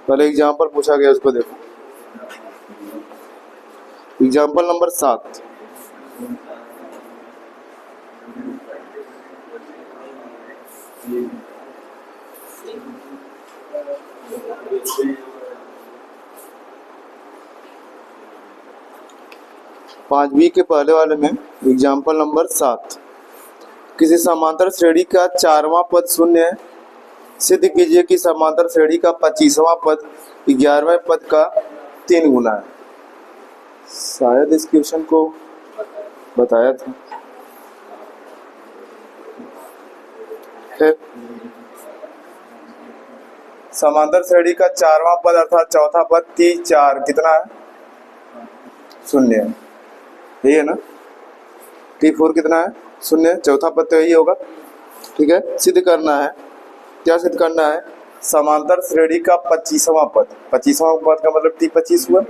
पहले एग्जाम्पल पूछा गया उसको देखो। Example number 7। पांच बी के पहले वाले में एग्जाम्पल नंबर 7। किसी समांतर श्रेणी का 4वां पद शून्य है, सिद्ध कीजिए कि समांतर श्रेणी का 25वां पद 11वें पद का 3 गुना है। शायद इस क्वेश्चन को बताया था। फिर समांतर श्रेणी का 4वां पद अर्थात चौथा पद T4 कितना है? शून्य है, यही है ना। T4 कितना है? शून्य। चौथा पद तो यही होगा। ठीक है, सिद्ध करना है। क्या सिद्ध करना है? समांतर श्रेणी का 25वां पद। 25वां पद का मतलब T25 हुआ।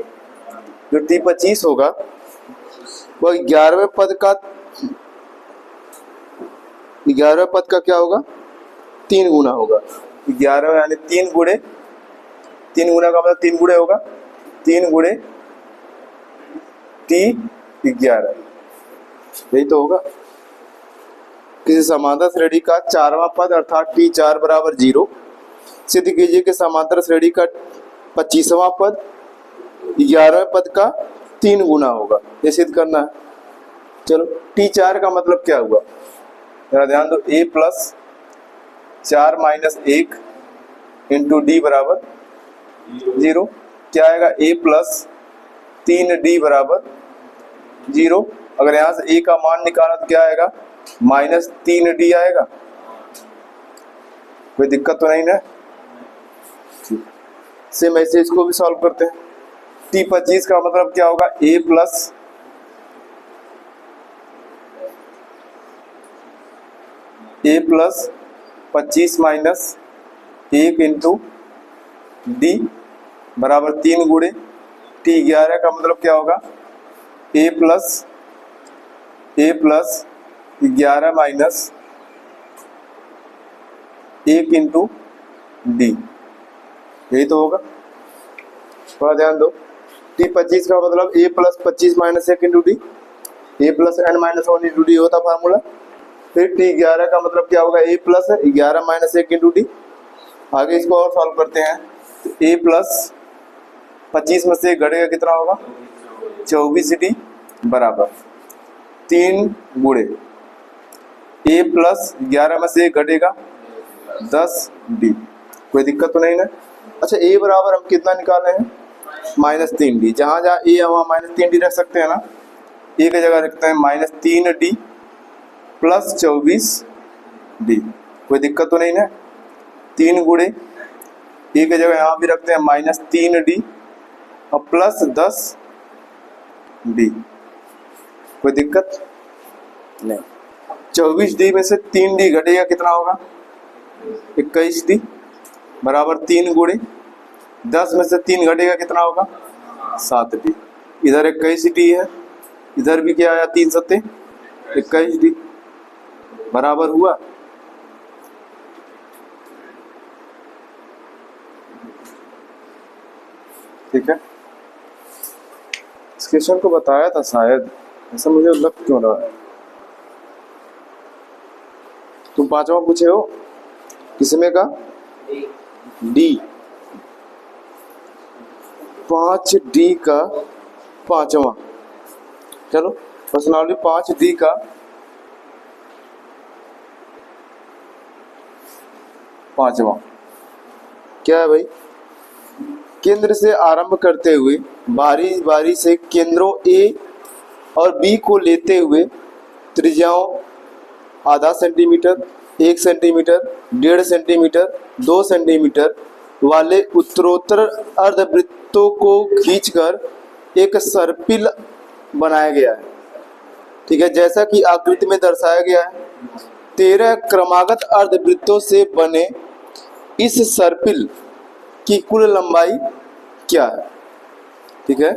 जो T25 होगा वह 11वें पद का क्या होगा? 3 गुना होगा। 11 यानी 3 गुणे, 3 गुना का मतलब 3 गुणे होगा। 3 गुणे T11, यही तो होगा। किसी समांतर श्रेणी का 4वां पद अर्थात T4 बराबर 0 सिद्ध कीजिए कि समांतर श्रेणी का 25वां पद 11वें पद का 3 गुना होगा। ये सिद्ध करना है। चलो, T4 का मतलब क्या हुआ? जरा ध्यान दो। A plus 4 minus 1 into D बराबर 0। क्या आएगा? A प्लस 3D बराबर 0। अगर यहाँ से A का मान निकाला तो क्या आएगा? माइनस 3D आएगा। कोई दिक्कत तो नहीं ना? सेम ऐसे इसको भी सॉल्व करते हैं। T25 का मतलब क्या होगा? A plus 25 minus 1 into D बराबर 3 गुणे T11 का मतलब क्या होगा? A plus 11 minus 1 into D, यही तो होगा। थोड़ा ध्यान दो। T25 का मतलब A plus 25 minus 1 into D, A plus n minus 1 into D होता फार्मूला। फिर T11 का मतलब क्या होगा? A plus 11 minus 1 into D. आगे इसको और सॉल्व करते हैं। तो A प्लस 25 में से घटेगा कितना होगा? 24D बराबर 3 गुणे A प्लस 11 में से घटेगा 10D। कोई दिक्कत तो नहीं ना? अच्छा, A बराबर हम कितना निकाले हैं? Minus 3D। जहाँ जहाँ A वहाँ माइनस 3D रख सकते हैं ना। A की जगह रखते हैं माइनस 3D प्लस 24D। कोई दिक्कत तो नहीं ना? 3 गुणे A की जगह यहाँ भी रखते हैं माइनस 3D और प्लस 10D। कोई दिक्कत नहीं। 24D में से 3D घटेगा कितना होगा? 21D बराबर 3 गुणे 10 में से 3 घटेगा कितना होगा? 7D। इधर 21D है, इधर भी क्या आया? 3 सत्ते 21D बराबर हुआ। ठीक है, इस क्वेश्चन को बताया था शायद, ऐसा मुझे लग क्यों रहा है। तुम 5वां पूछे हो, किसमें का? D। 5D का 5वां। चलो, प्रश्नावली 5D का 5वां क्या है भाई? केंद्र से आरंभ करते हुए बारी बारी से केंद्रों A और B को लेते हुए त्रिज्याओं आधा सेंटीमीटर, 1 सेंटीमीटर, 1.5 सेंटीमीटर, 2 सेंटीमीटर वाले उत्तरोत्तर अर्धवृत्तों को खींचकर एक सर्पिल बनाया गया है। ठीक है, जैसा कि आकृति में दर्शाया गया है। 13 क्रमागत अर्धवृत्तों से बने इस सर्पिल की कुल लंबाई क्या है? ठीक है,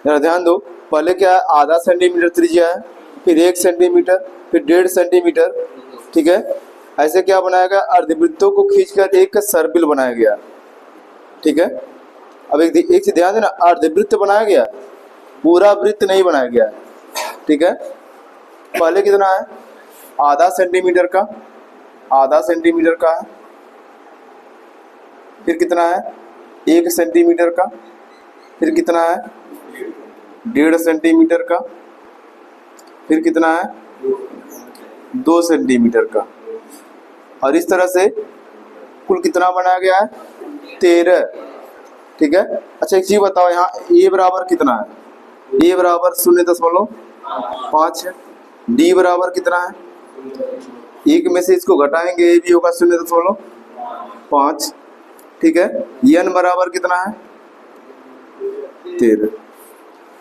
जरा ध्यान दो। पहले क्या है? आधा सेंटीमीटर त्रिज्या है, फिर 1 सेंटीमीटर, फिर 1.5 सेंटीमीटर। ठीक है, ऐसे क्या बनाया गया? अर्धवृत्तों को खींचकर एक सर्पिल बनाया गया। ठीक है। अब एक चीज ध्यान देना, अर्धवृत्त बनाया गया, पूरा वृत्त नहीं बनाया गया है, ठीक है। पहले कितना है, आधा सेंटीमीटर का, आधा सेंटीमीटर का है, फिर कितना है 1 सेंटीमीटर का, फिर कितना है 1.5 सेंटीमीटर का, फिर कितना है 2 सेंटीमीटर का, और इस तरह से कुल कितना बनाया गया है 13, ठीक है। अच्छा एक चीज बताओ, यहाँ a बराबर कितना है, a बराबर 0.5 है, d बराबर कितना है, एक में से इसको घटाएंगे a भी होगा 0.5, ठीक है। n बराबर कितना है 13।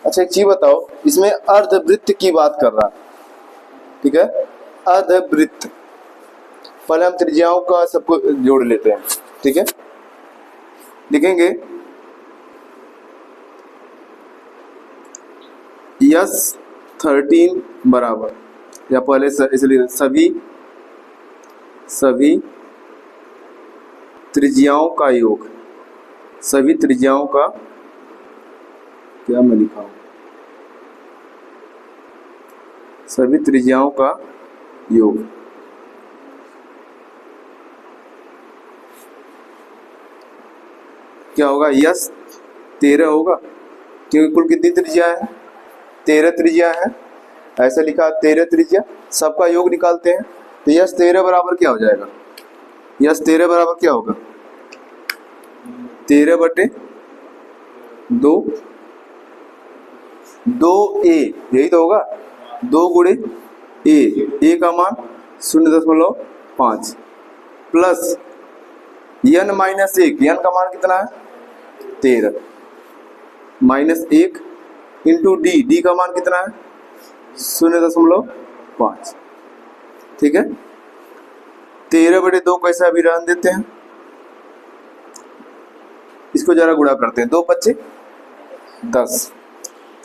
अच्छा एक चीज बताओ, इसमें अर्धवृत्त की बात कर रहा है, ठीक है, अर्धवृत्त। पहले हम त्रिज्याओं का सबको जोड़ लेते हैं, ठीक है। लिखेंगे S13 बराबर, या पहले इसलिए सभी त्रिज्याओं का योग, सभी त्रिज्याओं का, क्या मैं लिखा हूं, सभी त्रिज्याओं का योग, क्या होगा, यस 13 होगा, क्योंकि कुल कितनी त्रिज्या है 13 त्रिज्या है, ऐसा लिखा 13 त्रिज्या, सबका योग निकालते हैं, तो यस 13 बराबर क्या हो जाएगा, यस 13 बराबर क्या होगा 13/2, 2a, यही तो होगा, 2 गुणे a का मान 0.5 प्लस n माइनस 1, n का मान कितना है 13, माइनस 1 इंटू d का मान कितना है 0.5, ठीक है। 13/2 कैसे अभी रहने देते हैं, इसको जरा गुणा करते हैं, 2 × 5 = 10,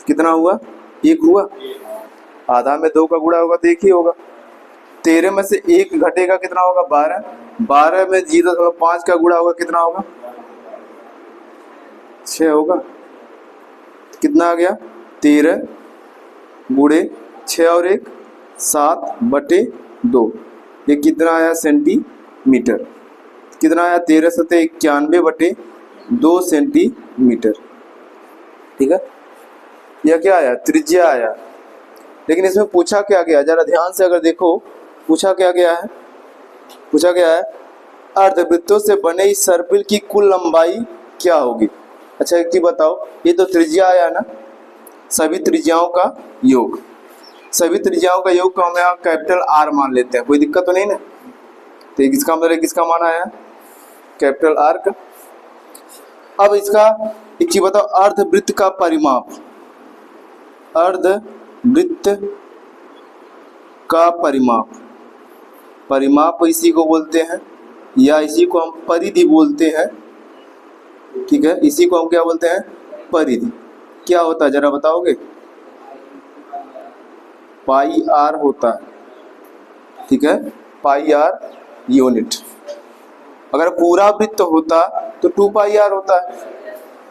कितना हुआ 1 हुआ, आधा में 2 का गुणा होगा तो 1 ही होगा, 13 में से 1 घटेगा कितना होगा 12, 12 में 0.5 का गुणा होगा कितना होगा 6 होगा, कितना आ गया 13 गुणे 6 और 1 7/2, ये कितना आया सेंटीमीटर, कितना आया 13 × 7 = 91/2 सेंटीमीटर, ठीक है। यह क्या आया त्रिज्या आया, लेकिन इसमें पूछा क्या गया, जरा ध्यान से अगर देखो, पूछा क्या गया है, पूछा गया है अर्धवृत्तों से बने इस सर्पिल की कुल लंबाई क्या होगी। अच्छा एक चीज बताओ, ये तो त्रिज्या आया ना, सभी त्रिज्याओं का योग, सभी त्रिज्याओं का योग को हम यहाँ कैपिटल R मान लेते हैं, कोई दिक्कत तो नहीं ना, तो इसका मतलब किसका मान आया कैपिटल R का। अब इसका एक चीज बताओ, अर्धवृत्त का परिमाप, अर्धवृत्त का परिमाप, परिमाप इसी को बोलते हैं, या इसी को हम परिधि बोलते हैं, ठीक है, इसी को हम क्या बोलते हैं परिधि। क्या होता है जरा बताओगे, πr होता है, ठीक है, πr यूनिट। अगर पूरा वृत्त होता तो 2πr होता है,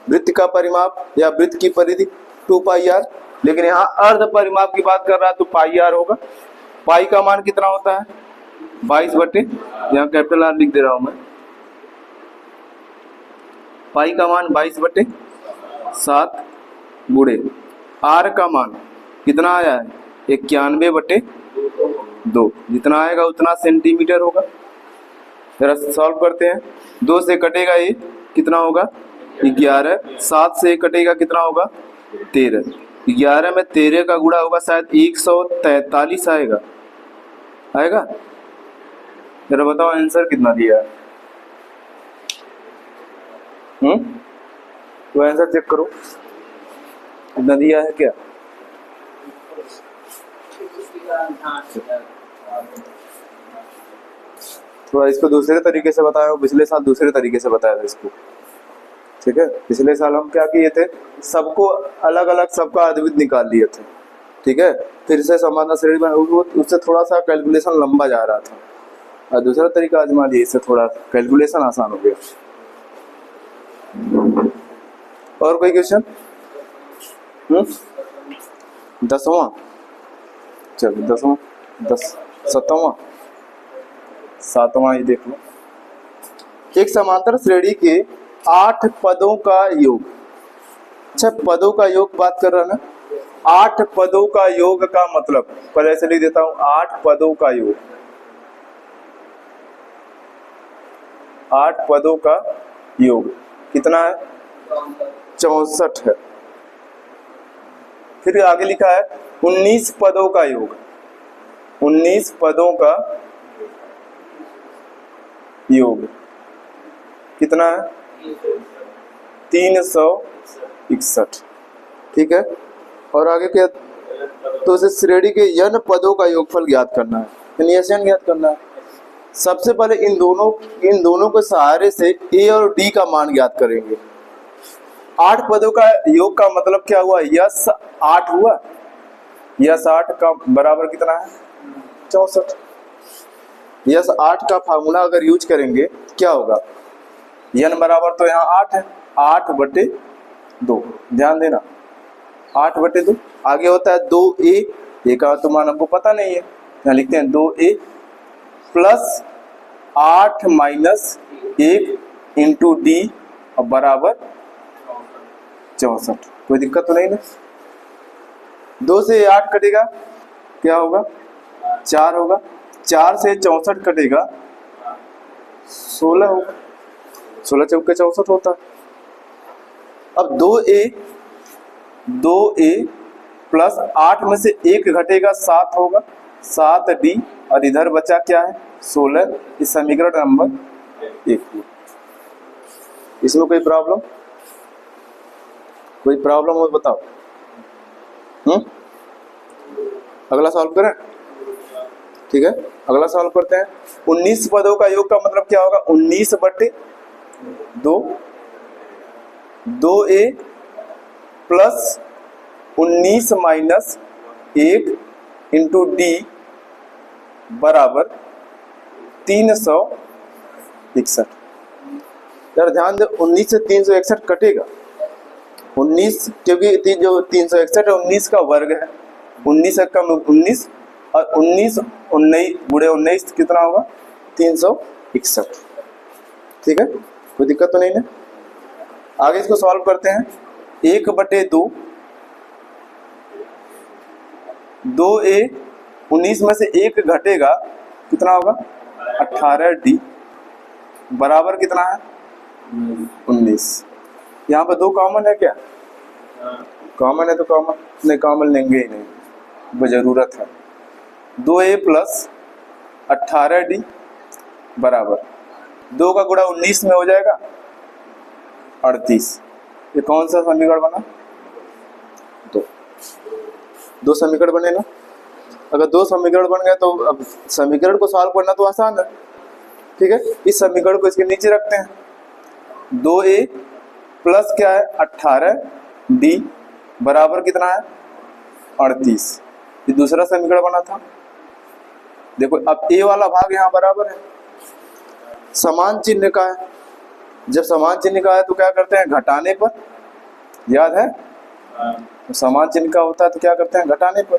वृत्त का परिमाप या वृत्त की परिधि 2πr, लेकिन यहाँ अर्ध परिमाप की बात कर रहा है तो πr होगा। पाई का मान कितना होता है 22/, यहाँ कैपिटल R लिख दे रहा हूं मैं, पाई का मान 22/7 गुणे R का मान कितना आया है 91/2, जितना आएगा उतना सेंटीमीटर होगा। जरा सॉल्व करते हैं, 2 से कटेगा ये कितना होगा 11, 7 से कटेगा कितना होगा 13, 11 में 13 का गुणा होगा शायद 143 आएगा, आएगा। जरा बताओ आंसर कितना दिया है, तो आंसर चेक करो कितना दिया है क्या। थोड़ा इसको दूसरे तरीके से बताया हूँ, पिछले साल दूसरे तरीके से बताया था इसको, ठीक है। पिछले साल हम क्या किए थे, सबको अलग अलग सबका अर्धवृत्त निकाल लिए थे, ठीक है, फिर से समाधान श्रेणी में उससे थोड़ा सा कैलकुलेशन लंबा जा रहा था, और दूसरा तरीका आजमा लिया, इससे थोड़ा कैलकुलेशन आसान हो गया। और कोई क्वेश्चन? 10वां, चलो 10वां, 7वां ही देख लो। एक समांतर श्रेणी के 8 पदों का योग। अच्छा, पदों का योग बात कर रहा ना, 8 पदों का योग का मतलब पहले ऐसे लिख देता हूं, 8 पदों का योग, 8 पदों का योग कितना है? 64 है। फिर आगे लिखा है 19 पदों का योग, 19 पदों का योग कितना है? 361। ठीक है, और आगे क्या? तो इसे श्रेणी के n पदों का योगफल ज्ञात करना है, यानी SN ज्ञात करना है। सबसे पहले इन दोनों के सहारे से A और D का मान ज्ञात करेंगे। 8 पदों का योग का मतलब क्या हुआ? यस 8 हुआ, यस 8 का बराबर कितना है? 64। यस 8 का फार्मूला अगर यूज करेंगे क्या होगा? n बराबर तो यहाँ 8 है, 8/2, ध्यान देना 8/2। आगे होता है 2a, ए का तो मान हमको पता नहीं है, यहाँ लिखते हैं 2a plus 8 minus 1 into D और बराबर 64। कोई दिक्कत तो नहीं ना? 2 से 8 कटेगा, क्या होगा? 4 होगा। 4 से 64 कटेगा, 16 होगा। 16 चौके 64 होता है। अब 2a प्लस 8 में से 1 घटेगा, 7 होगा, 7d और इधर बचा क्या है? 16। इस समीकरण नंबर 1। इसमें कोई प्रॉब्लम? कोई प्रॉब्लम हो बताओ। अगला सॉल्व करें, ठीक है, अगला सॉल्व करते हैं। 19 पदों का योग का मतलब क्या होगा? 19/2, 2a plus 19 minus 1 into D बराबर 361। यार ध्यान दे, 19 से 361 कटेगा, 19 क्योंकि जो 361 है 19 का वर्ग है, 19 का 19 और 19 गुणे 19 कितना होगा? 361। ठीक है, कोई दिक्कत तो नहीं है। आगे इसको सॉल्व करते हैं। 1/2, 2a 19 में से 1 घटेगा, कितना होगा? 18d बराबर कितना है? 19। यहाँ पर 2 कॉमन है क्या? कॉमन है तो कॉमन, नहीं कॉमन लेंगे ही नहीं, वो जरूरत है। 2a प्लस 18d बराबर 2 का गुणा 19 में हो जाएगा 38। ये कौन सा समीकरण बना? 2 समीकरण बने ना। अगर 2 समीकरण बन गए तो अब समीकरण को सॉल्व करना तो आसान है। ठीक है, इस समीकरण को इसके नीचे रखते हैं। 2a प्लस क्या है? 18d बराबर कितना है? 38। ये दूसरा समीकरण बना था। देखो अब a वाला भाग यहाँ बराबर है, समान चिन्ह का है। जब समान चिन्ह का है तो क्या करते हैं? घटाने पर, याद है? तो समान चिन्ह का होता है तो क्या करते हैं? घटाने पर।